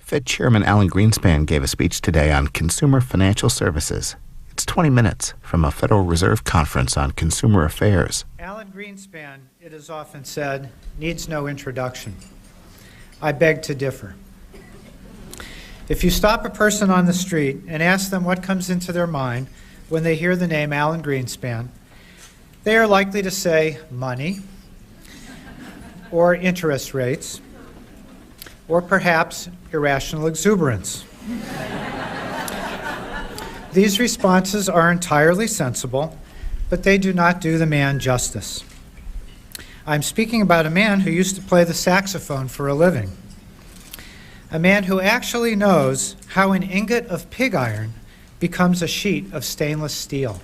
Fed Chairman Alan Greenspan gave a speech today on consumer financial services. It's 20 minutes from a Federal Reserve conference on consumer affairs. Alan Greenspan, it is often said, needs no introduction. I beg to differ. If you stop a person on the street and ask them what comes into their mind when they hear the name Alan Greenspan, they are likely to say money, or interest rates, or perhaps irrational exuberance. These responses are entirely sensible, but they do not do the man justice. I'm speaking about a man who used to play the saxophone for a living, a man who actually knows how an ingot of pig iron becomes a sheet of stainless steel.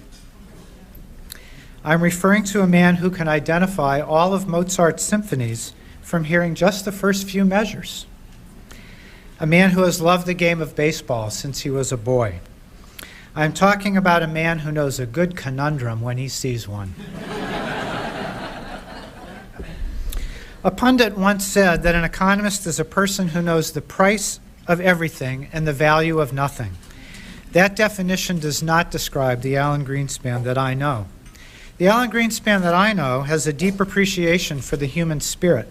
I'm referring to a man who can identify all of Mozart's symphonies from hearing just the first few measures. A man who has loved the game of baseball since he was a boy. I'm talking about a man who knows a good conundrum when he sees one. A pundit once said that an economist is a person who knows the price of everything and the value of nothing. That definition does not describe the Alan Greenspan that I know. The Alan Greenspan that I know has a deep appreciation for the human spirit.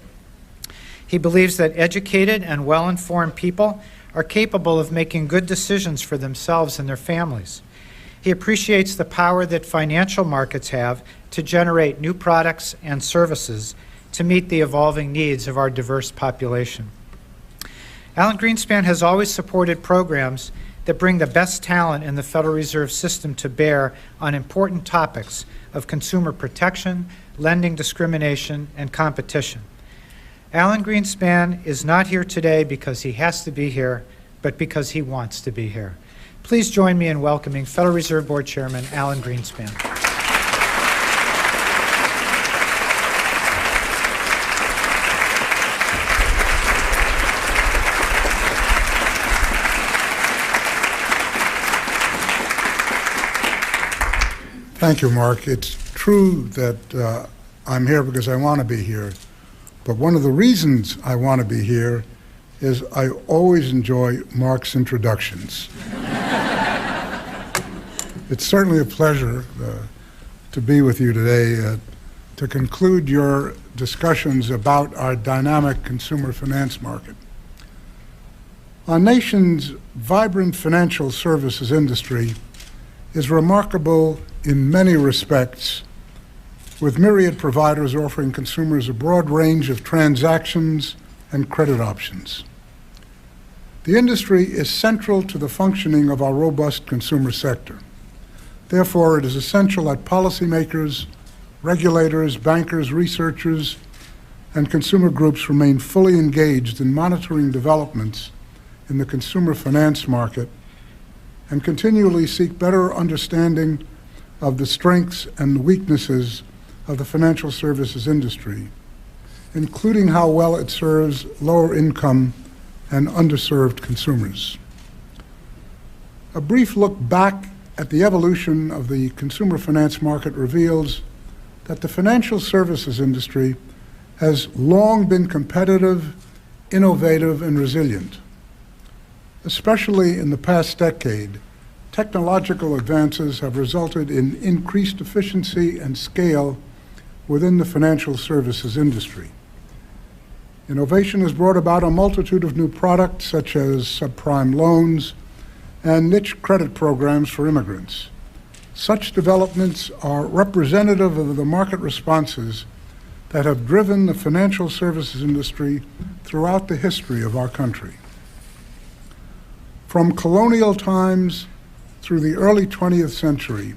He believes that educated and well-informed people are capable of making good decisions for themselves and their families. He appreciates the power that financial markets have to generate new products and services to meet the evolving needs of our diverse population. Alan Greenspan has always supported programs that bring the best talent in the Federal Reserve System to bear on important topics of consumer protection, lending discrimination, and competition. Alan Greenspan is not here today because he has to be here, but because he wants to be here. Please join me in welcoming Federal Reserve Board Chairman Alan Greenspan. Thank you, Mark. It's true that I'm here because I want to be here. But one of the reasons I want to be here is I always enjoy Mark's introductions. It's certainly a pleasure to be with you today to conclude your discussions about our dynamic consumer finance market. Our nation's vibrant financial services industry is remarkable in many respects, with myriad providers offering consumers a broad range of transactions and credit options. The industry is central to the functioning of our robust consumer sector. Therefore, it is essential that policymakers, regulators, bankers, researchers, and consumer groups remain fully engaged in monitoring developments in the consumer finance market and continually seek better understanding of the strengths and weaknesses of the financial services industry, including how well it serves lower income and underserved consumers. A brief look back at the evolution of the consumer finance market reveals that the financial services industry has long been competitive, innovative, and resilient. Especially in the past decade, technological advances have resulted in increased efficiency and scale within the financial services industry. Innovation has brought about a multitude of new products such as subprime loans and niche credit programs for immigrants. Such developments are representative of the market responses that have driven the financial services industry throughout the history of our country. From colonial times through the early 20th century,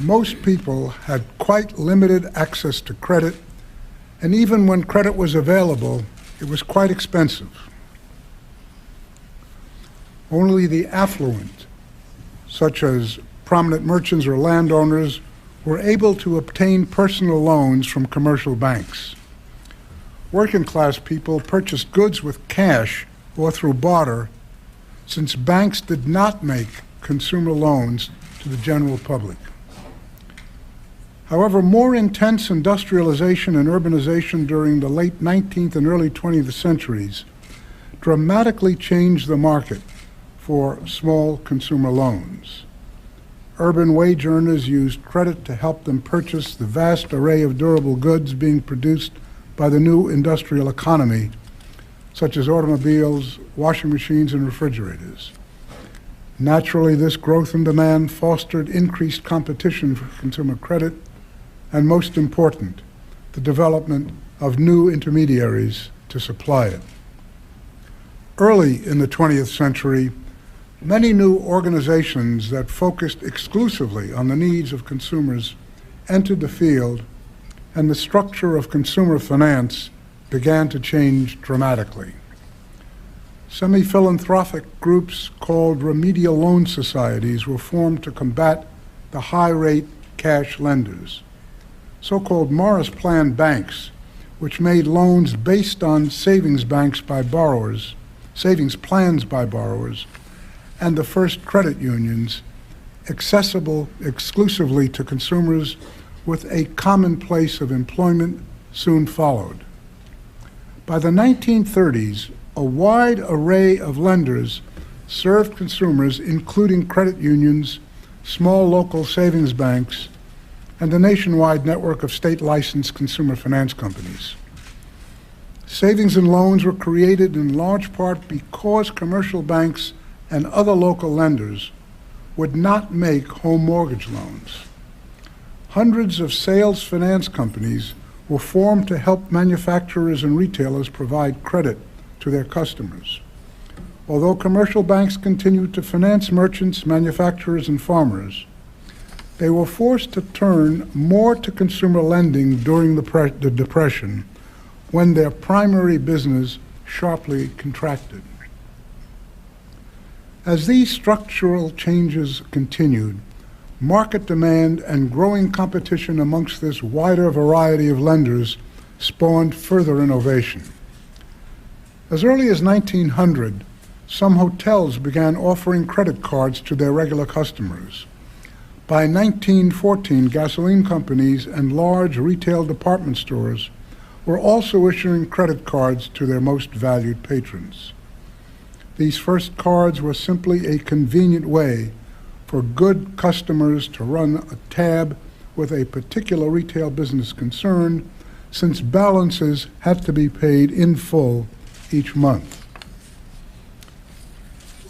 most people had quite limited access to credit, and even when credit was available, it was quite expensive. Only the affluent, such as prominent merchants or landowners, were able to obtain personal loans from commercial banks. Working class people purchased goods with cash or through barter, since banks did not make consumer loans to the general public. However, more intense industrialization and urbanization during the late 19th and early 20th centuries dramatically changed the market for small consumer loans. Urban wage earners used credit to help them purchase the vast array of durable goods being produced by the new industrial economy, such as automobiles, washing machines, and refrigerators. Naturally, this growth in demand fostered increased competition for consumer credit, and most important, the development of new intermediaries to supply it. Early in the 20th century, many new organizations that focused exclusively on the needs of consumers entered the field, and the structure of consumer finance began to change dramatically. Semi-philanthropic groups called remedial loan societies were formed to combat the high-rate cash lenders. So-called Morris Plan banks, which made loans based on savings plans by borrowers, and the first credit unions, accessible exclusively to consumers with a common place of employment, soon followed. By the 1930s, a wide array of lenders served consumers, including credit unions, small local savings banks, and the nationwide network of state-licensed consumer finance companies. Savings and loans were created in large part because commercial banks and other local lenders would not make home mortgage loans. Hundreds of sales finance companies were formed to help manufacturers and retailers provide credit to their customers. Although commercial banks continued to finance merchants, manufacturers, and farmers, they were forced to turn more to consumer lending during the Depression, when their primary business sharply contracted. As these structural changes continued, market demand and growing competition amongst this wider variety of lenders spawned further innovation. As early as 1900, some hotels began offering credit cards to their regular customers. By 1914, gasoline companies and large retail department stores were also issuing credit cards to their most valued patrons. These first cards were simply a convenient way for good customers to run a tab with a particular retail business concern, since balances had to be paid in full each month.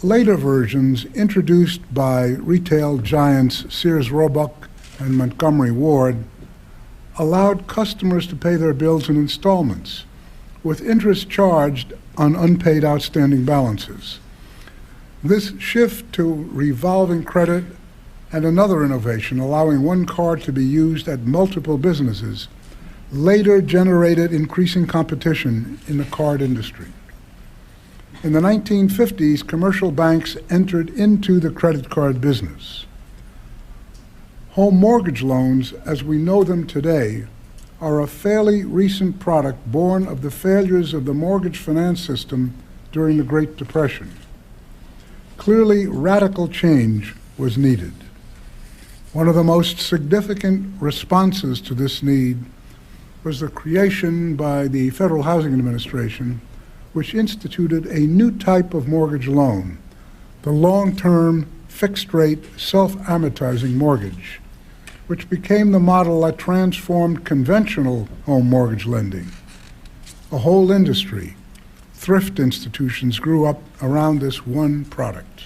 Later versions, introduced by retail giants Sears Roebuck and Montgomery Ward, allowed customers to pay their bills in installments, with interest charged on unpaid outstanding balances. This shift to revolving credit and another innovation, allowing one card to be used at multiple businesses, later generated increasing competition in the card industry. In the 1950s, commercial banks entered into the credit card business. Home mortgage loans, as we know them today, are a fairly recent product born of the failures of the mortgage finance system during the Great Depression. Clearly, radical change was needed. One of the most significant responses to this need was the creation by the Federal Housing Administration, which instituted a new type of mortgage loan, the long-term, fixed-rate, self-amortizing mortgage, which became the model that transformed conventional home mortgage lending. A whole industry, thrift institutions, grew up around this one product.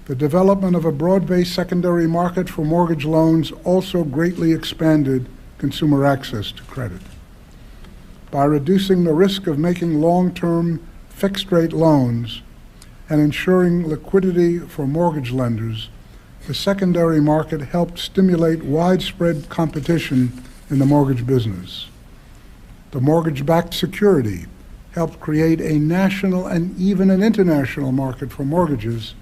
The development of a broad-based secondary market for mortgage loans also greatly expanded consumer access to credit. By reducing the risk of making long-term fixed-rate loans and ensuring liquidity for mortgage lenders, the secondary market helped stimulate widespread competition in the mortgage business. The mortgage-backed security helped create a national and even an international market for mortgages,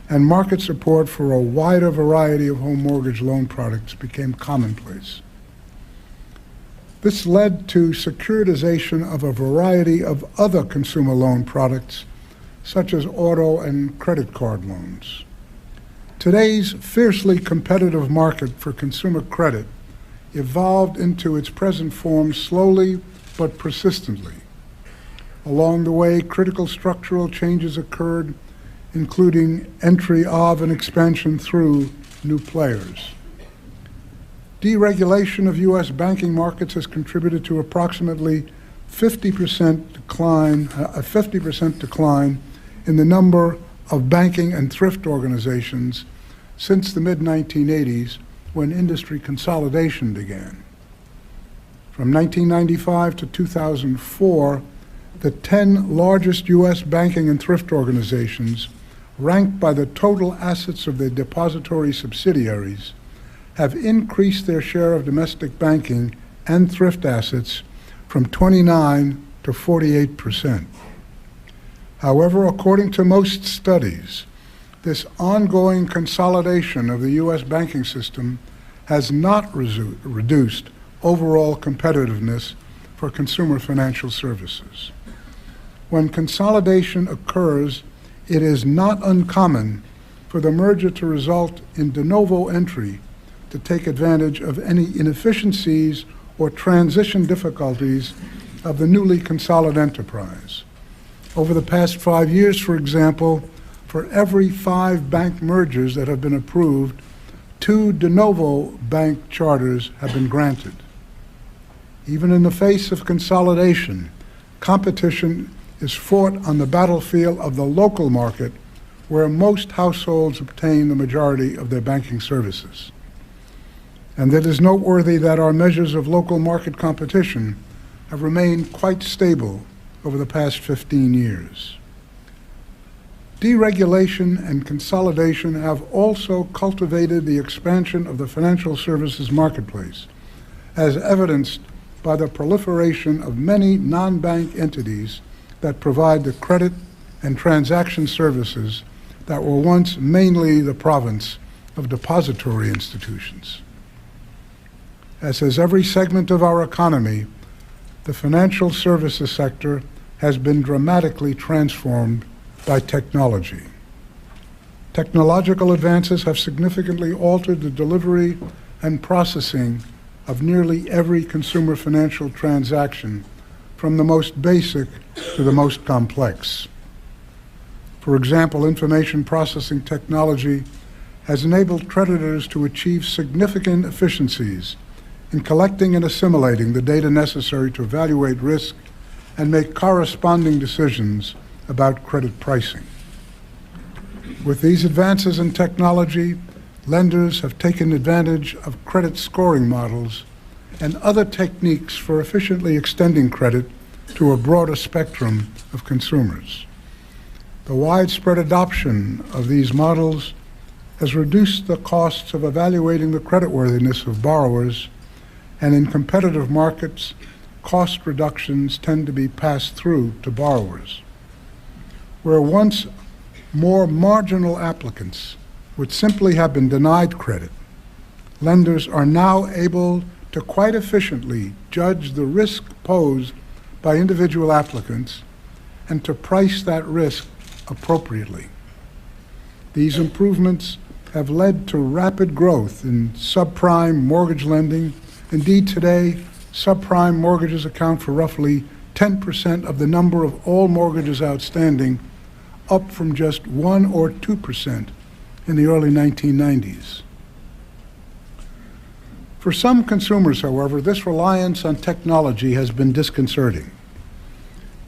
and market support for a wider variety of home mortgage loan products became commonplace. This led to securitization of a variety of other consumer loan products, such as auto and credit card loans. Today's fiercely competitive market for consumer credit evolved into its present form slowly but persistently. Along the way, critical structural changes occurred, including entry of and expansion through new players. Deregulation of U.S. banking markets has contributed to approximately 50% decline in the number of banking and thrift organizations since the mid-1980s, when industry consolidation began. From 1995 to 2004, the 10 largest U.S. banking and thrift organizations, ranked by the total assets of their depository subsidiaries, have increased their share of domestic banking and thrift assets from 29 to 48%. However, according to most studies, this ongoing consolidation of the U.S. banking system has not reduced overall competitiveness for consumer financial services. When consolidation occurs, it is not uncommon for the merger to result in de novo entry to take advantage of any inefficiencies or transition difficulties of the newly consolidated enterprise. Over the past 5 years, for example, for every 5 bank mergers that have been approved, 2 de novo bank charters have been granted. Even in the face of consolidation, competition is fought on the battlefield of the local market, where most households obtain the majority of their banking services. And it is noteworthy that our measures of local market competition have remained quite stable over the past 15 years. Deregulation and consolidation have also cultivated the expansion of the financial services marketplace, as evidenced by the proliferation of many non-bank entities that provide the credit and transaction services that were once mainly the province of depository institutions. As has every segment of our economy, the financial services sector has been dramatically transformed by technology. Technological advances have significantly altered the delivery and processing of nearly every consumer financial transaction, from the most basic to the most complex. For example, information processing technology has enabled creditors to achieve significant efficiencies in collecting and assimilating the data necessary to evaluate risk and make corresponding decisions about credit pricing. With these advances in technology, lenders have taken advantage of credit scoring models and other techniques for efficiently extending credit to a broader spectrum of consumers. The widespread adoption of these models has reduced the costs of evaluating the creditworthiness of borrowers, and in competitive markets, cost reductions tend to be passed through to borrowers. Where once more marginal applicants would simply have been denied credit, lenders are now able to quite efficiently judge the risk posed by individual applicants and to price that risk appropriately. These improvements have led to rapid growth in subprime mortgage lending. Indeed, today, subprime mortgages account for roughly 10% of the number of all mortgages outstanding, up from just 1 or 2% in the early 1990s. For some consumers, however, this reliance on technology has been disconcerting.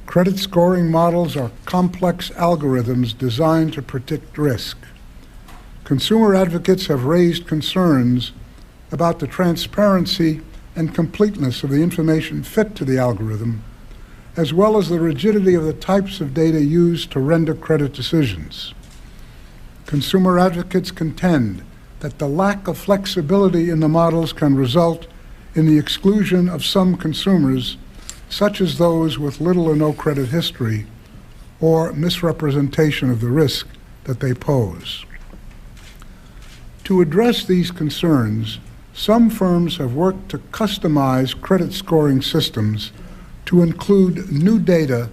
Credit scoring models are complex algorithms designed to predict risk. Consumer advocates have raised concerns about the transparency and completeness of the information fed to the algorithm, as well as the rigidity of the types of data used to render credit decisions. Consumer advocates contend that the lack of flexibility in the models can result in the exclusion of some consumers, such as those with little or no credit history, or misrepresentation of the risk that they pose. To address these concerns, some firms have worked to customize credit scoring systems to include new data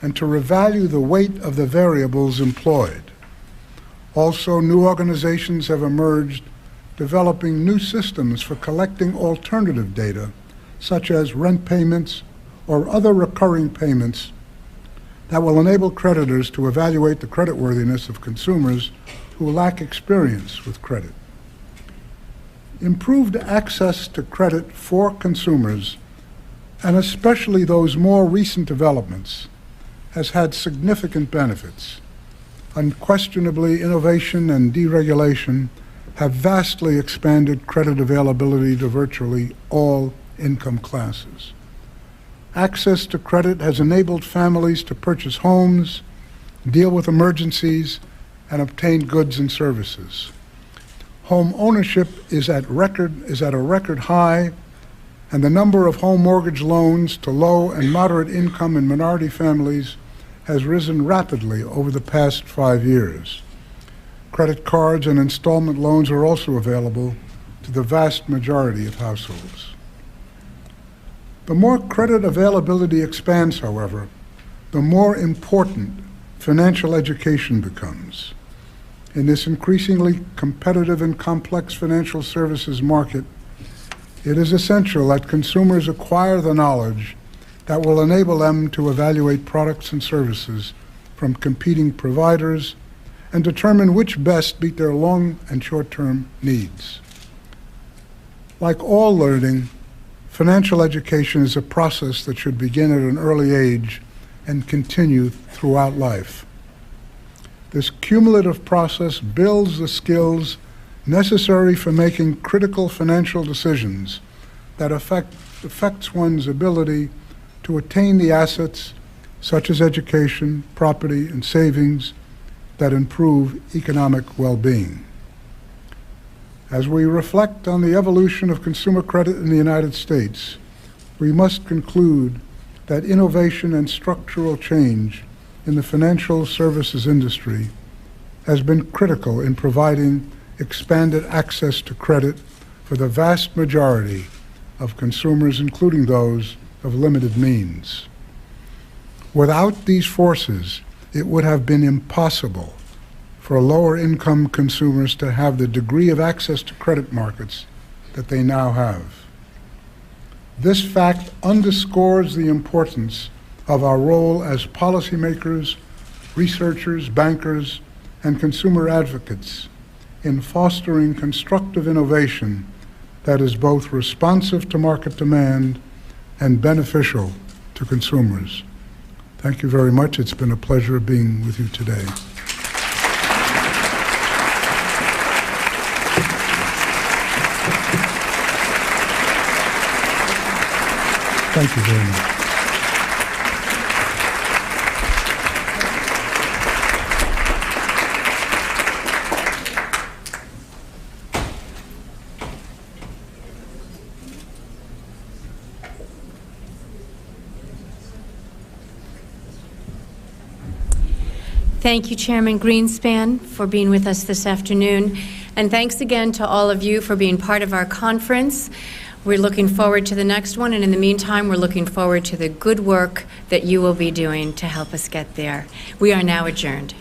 and to revalue the weight of the variables employed. Also, new organizations have emerged developing new systems for collecting alternative data, such as rent payments or other recurring payments, that will enable creditors to evaluate the creditworthiness of consumers who lack experience with credit. Improved access to credit for consumers, and especially those more recent developments, has had significant benefits. Unquestionably, innovation and deregulation have vastly expanded credit availability to virtually all income classes. Access to credit has enabled families to purchase homes, deal with emergencies, and obtain goods and services. Home ownership is at a record high, and the number of home mortgage loans to low and moderate income and minority families has risen rapidly over the past 5 years. Credit cards and installment loans are also available to the vast majority of households. The more credit availability expands, however, the more important financial education becomes. In this increasingly competitive and complex financial services market, it is essential that consumers acquire the knowledge that will enable them to evaluate products and services from competing providers and determine which best meet their long and short-term needs. Like all learning, financial education is a process that should begin at an early age and continue throughout life. This cumulative process builds the skills necessary for making critical financial decisions that affects one's ability to attain the assets, such as education, property, and savings, that improve economic well-being. As we reflect on the evolution of consumer credit in the United States, we must conclude that innovation and structural change in the financial services industry has been critical in providing expanded access to credit for the vast majority of consumers, including those of limited means. Without these forces, it would have been impossible for lower-income consumers to have the degree of access to credit markets that they now have. This fact underscores the importance of our role as policymakers, researchers, bankers, and consumer advocates in fostering constructive innovation that is both responsive to market demand and beneficial to consumers. Thank you very much. It's been a pleasure being with you today. Thank you very much. Thank you, Chairman Greenspan, for being with us this afternoon. And thanks again to all of you for being part of our conference. We're looking forward to the next one, and in the meantime, we're looking forward to the good work that you will be doing to help us get there. We are now adjourned.